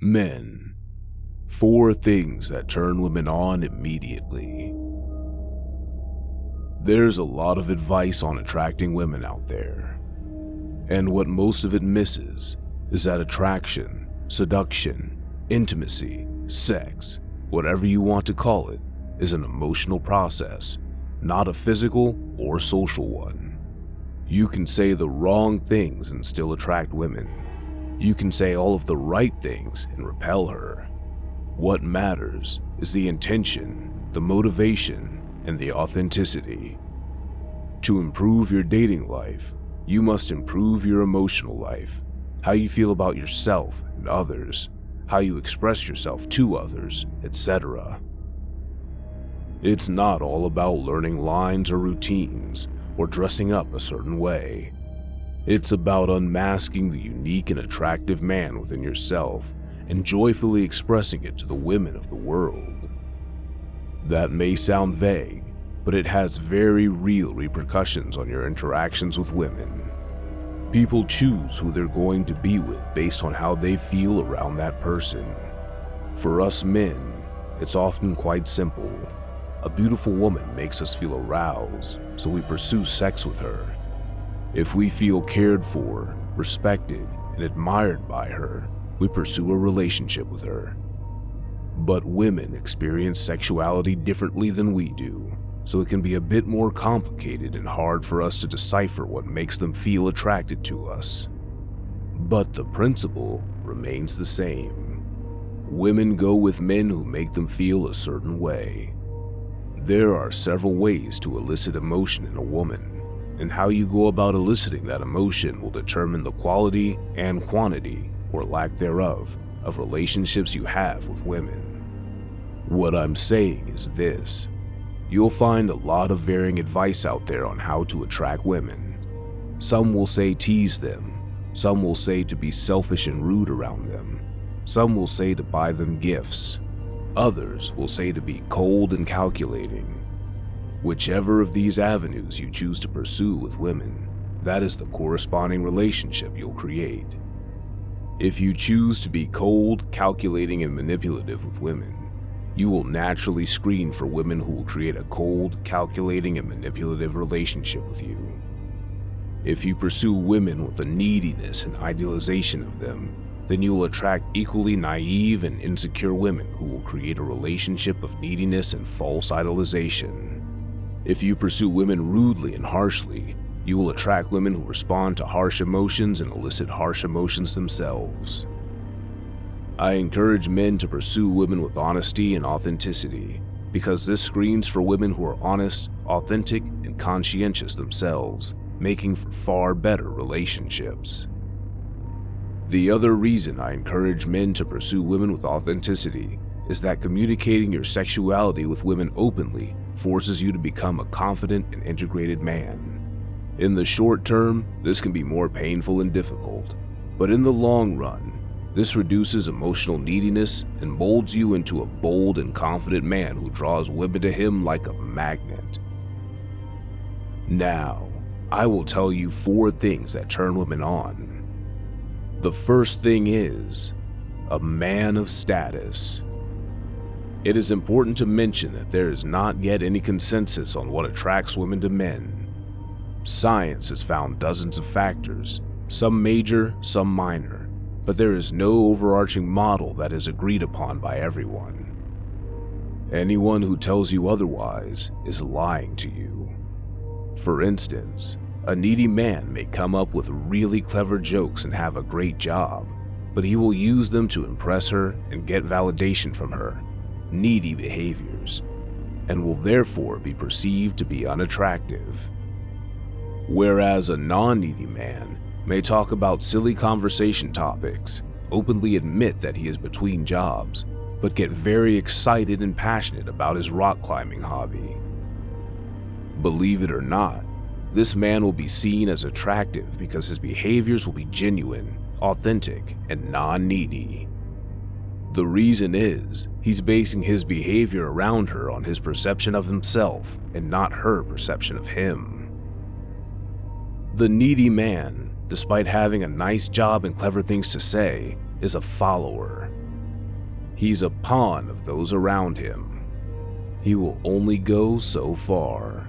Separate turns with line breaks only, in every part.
Men. 4 things that turn women on immediately. There's a lot of advice on attracting women out there. And what most of it misses is that attraction, seduction, intimacy, sex, whatever you want to call it, is an emotional process, not a physical or social one. You can say the wrong things and still attract women. You can say all of the right things and repel her. What matters is the intention, the motivation, and the authenticity. To improve your dating life, you must improve your emotional life, how you feel about yourself and others, how you express yourself to others, etc. It's not all about learning lines or routines or dressing up a certain way. It's about unmasking the unique and attractive man within yourself and joyfully expressing it to the women of the world. That may sound vague, but it has very real repercussions on your interactions with women. People choose who they're going to be with based on how they feel around that person. For us men, it's often quite simple. A beautiful woman makes us feel aroused, so we pursue sex with her. If we feel cared for, respected, and admired by her, we pursue a relationship with her. But women experience sexuality differently than we do, so it can be a bit more complicated and hard for us to decipher what makes them feel attracted to us. But the principle remains the same. Women go with men who make them feel a certain way. There are several ways to elicit emotion in a woman, and how you go about eliciting that emotion will determine the quality and quantity, or lack thereof, of relationships you have with women. What I'm saying is this: you'll find a lot of varying advice out there on how to attract women. Some will say tease them, some will say to be selfish and rude around them, some will say to buy them gifts, others will say to be cold and calculating. Whichever of these avenues you choose to pursue with women, that is the corresponding relationship you'll create. If you choose to be cold, calculating, and manipulative with women, you will naturally screen for women who will create a cold, calculating, and manipulative relationship with you. If you pursue women with a neediness and idealization of them, then you will attract equally naive and insecure women who will create a relationship of neediness and false idolization. If you pursue women rudely and harshly, you will attract women who respond to harsh emotions and elicit harsh emotions themselves. I encourage men to pursue women with honesty and authenticity, because this screens for women who are honest, authentic, and conscientious themselves, making for far better relationships. The other reason I encourage men to pursue women with authenticity is that communicating your sexuality with women openly forces you to become a confident and integrated man. In the short term, this can be more painful and difficult, but in the long run, this reduces emotional neediness and molds you into a bold and confident man who draws women to him like a magnet. Now, I will tell you 4 things that turn women on. The first thing is a man of status. It is important to mention that there is not yet any consensus on what attracts women to men. Science has found dozens of factors, some major, some minor, but there is no overarching model that is agreed upon by everyone. Anyone who tells you otherwise is lying to you. For instance, a needy man may come up with really clever jokes and have a great job, but he will use them to impress her and get validation from her. Needy behaviors, and will therefore be perceived to be unattractive. Whereas a non-needy man may talk about silly conversation topics, openly admit that he is between jobs, but get very excited and passionate about his rock climbing hobby. Believe it or not, this man will be seen as attractive because his behaviors will be genuine, authentic, and non-needy. The reason is, he's basing his behavior around her on his perception of himself and not her perception of him. The needy man, despite having a nice job and clever things to say, is a follower. He's a pawn of those around him. He will only go so far.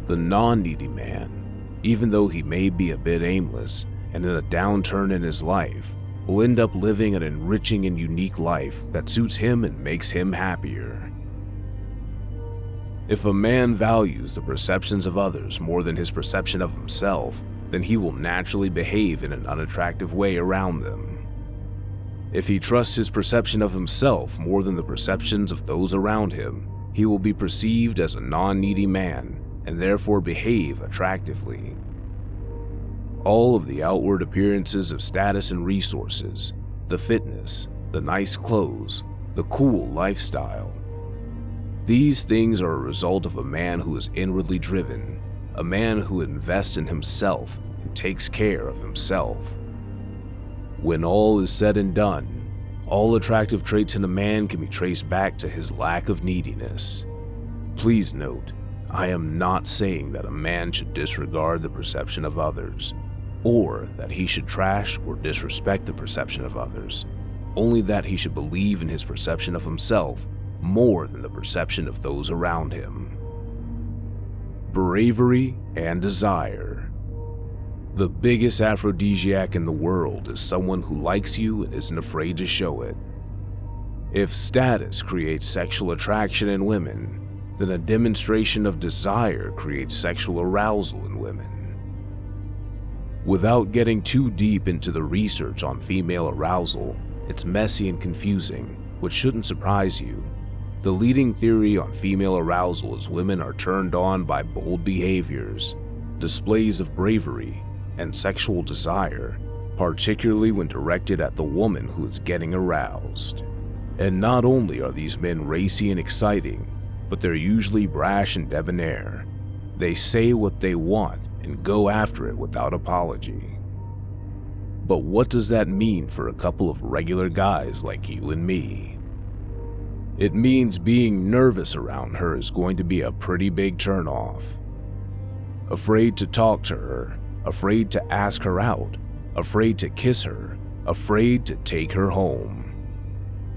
The non-needy man, even though he may be a bit aimless and in a downturn in his life, will end up living an enriching and unique life that suits him and makes him happier. If a man values the perceptions of others more than his perception of himself, then he will naturally behave in an unattractive way around them. If he trusts his perception of himself more than the perceptions of those around him, he will be perceived as a non-needy man and therefore behave attractively. All of the outward appearances of status and resources, the fitness, the nice clothes, the cool lifestyle, these things are a result of a man who is inwardly driven, a man who invests in himself and takes care of himself. When all is said and done, all attractive traits in a man can be traced back to his lack of neediness. Please note, I am not saying that a man should disregard the perception of others, or that he should trash or disrespect the perception of others, only that he should believe in his perception of himself more than the perception of those around him. Bravery and desire. The biggest aphrodisiac in the world is someone who likes you and isn't afraid to show it. If status creates sexual attraction in women, then a demonstration of desire creates sexual arousal in women. Without getting too deep into the research on female arousal, it's messy and confusing, which shouldn't surprise you. The leading theory on female arousal is women are turned on by bold behaviors, displays of bravery, and sexual desire, particularly when directed at the woman who is getting aroused. And not only are these men racy and exciting, but they're usually brash and debonair. They say what they want and go after it without apology. But what does that mean for a couple of regular guys like you and me? It means being nervous around her is going to be a pretty big turnoff. Afraid to talk to her, afraid to ask her out, afraid to kiss her, afraid to take her home.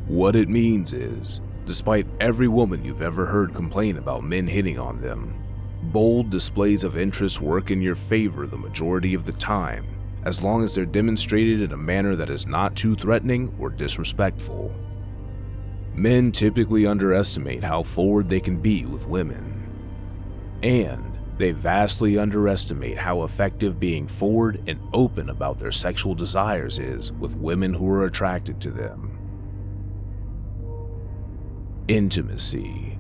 What it means is, despite every woman you've ever heard complain about men hitting on them, bold displays of interest work in your favor the majority of the time, as long as they're demonstrated in a manner that is not too threatening or disrespectful. Men typically underestimate how forward they can be with women, and they vastly underestimate how effective being forward and open about their sexual desires is with women who are attracted to them. Intimacy.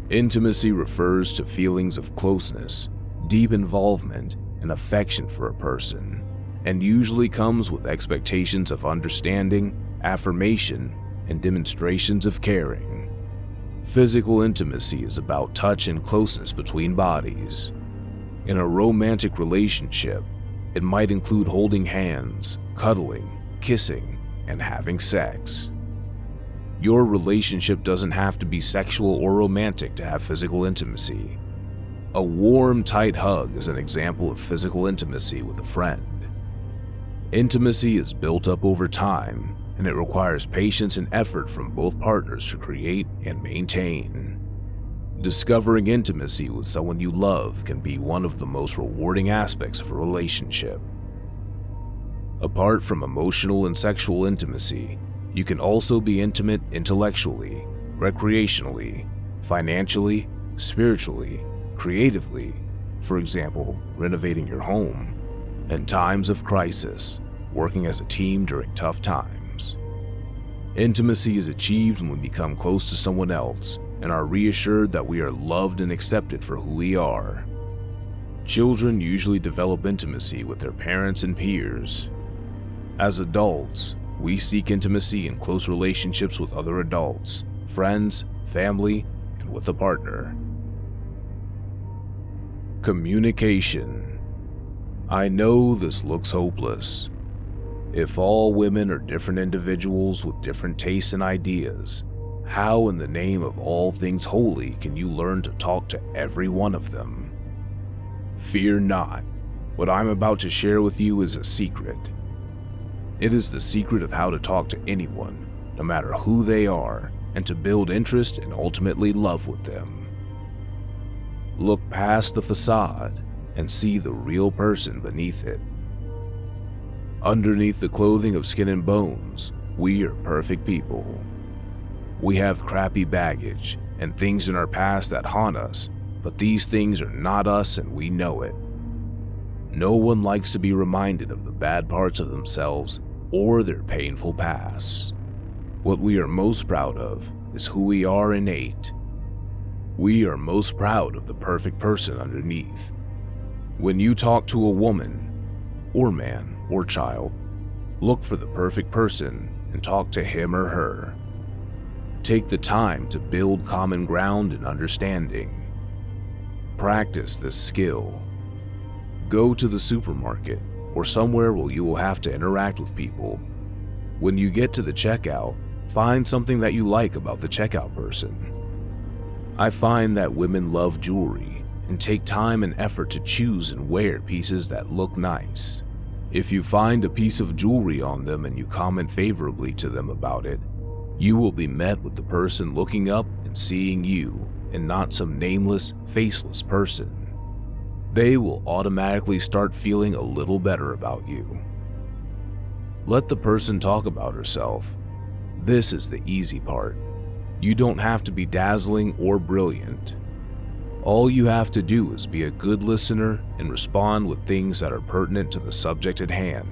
Intimacy refers to feelings of closeness, deep involvement, and affection for a person, and usually comes with expectations of understanding, affirmation, and demonstrations of caring. Physical intimacy is about touch and closeness between bodies. In a romantic relationship, it might include holding hands, cuddling, kissing, and having sex. Your relationship doesn't have to be sexual or romantic to have physical intimacy. A warm, tight hug is an example of physical intimacy with a friend. Intimacy is built up over time, and it requires patience and effort from both partners to create and maintain. Discovering intimacy with someone you love can be one of the most rewarding aspects of a relationship. Apart from emotional and sexual intimacy, you can also be intimate intellectually, recreationally, financially, spiritually, creatively, for example, renovating your home, in times of crisis, working as a team during tough times. Intimacy is achieved when we become close to someone else and are reassured that we are loved and accepted for who we are. Children usually develop intimacy with their parents and peers. As adults, we seek intimacy in close relationships with other adults, friends, family, and with a partner. Communication. I know this looks hopeless. If all women are different individuals with different tastes and ideas, how in the name of all things holy can you learn to talk to every one of them? Fear not. What I'm about to share with you is a secret. It is the secret of how to talk to anyone, no matter who they are, and to build interest and ultimately love with them. Look past the facade and see the real person beneath it. Underneath the clothing of skin and bones, we are perfect people. We have crappy baggage and things in our past that haunt us, but these things are not us and we know it. No one likes to be reminded of the bad parts of themselves or their painful past. What we are most proud of is who we are innate. We are most proud of the perfect person underneath. When you talk to a woman, or man, or child, look for the perfect person and talk to him or her. Take the time to build common ground and understanding. Practice this skill. Go to the supermarket or somewhere where you will have to interact with people. When you get to the checkout, find something that you like about the checkout person. I find that women love jewelry and take time and effort to choose and wear pieces that look nice. If you find a piece of jewelry on them and you comment favorably to them about it, you will be met with the person looking up and seeing you and not some nameless, faceless person. They will automatically start feeling a little better about you. Let the person talk about herself. This is the easy part. You don't have to be dazzling or brilliant. All you have to do is be a good listener and respond with things that are pertinent to the subject at hand.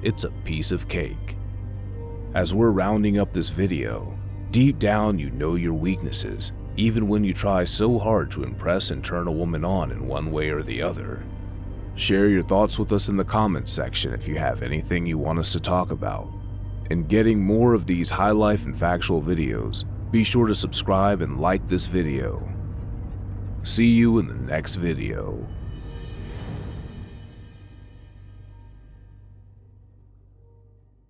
It's a piece of cake. As we're rounding up this video, deep down you know your weaknesses, even when you try so hard to impress and turn a woman on in one way or the other. Share your thoughts with us in the comments section if you have anything you want us to talk about. And getting more of these high life and factual videos, be sure to subscribe and like this video. See you in the next video.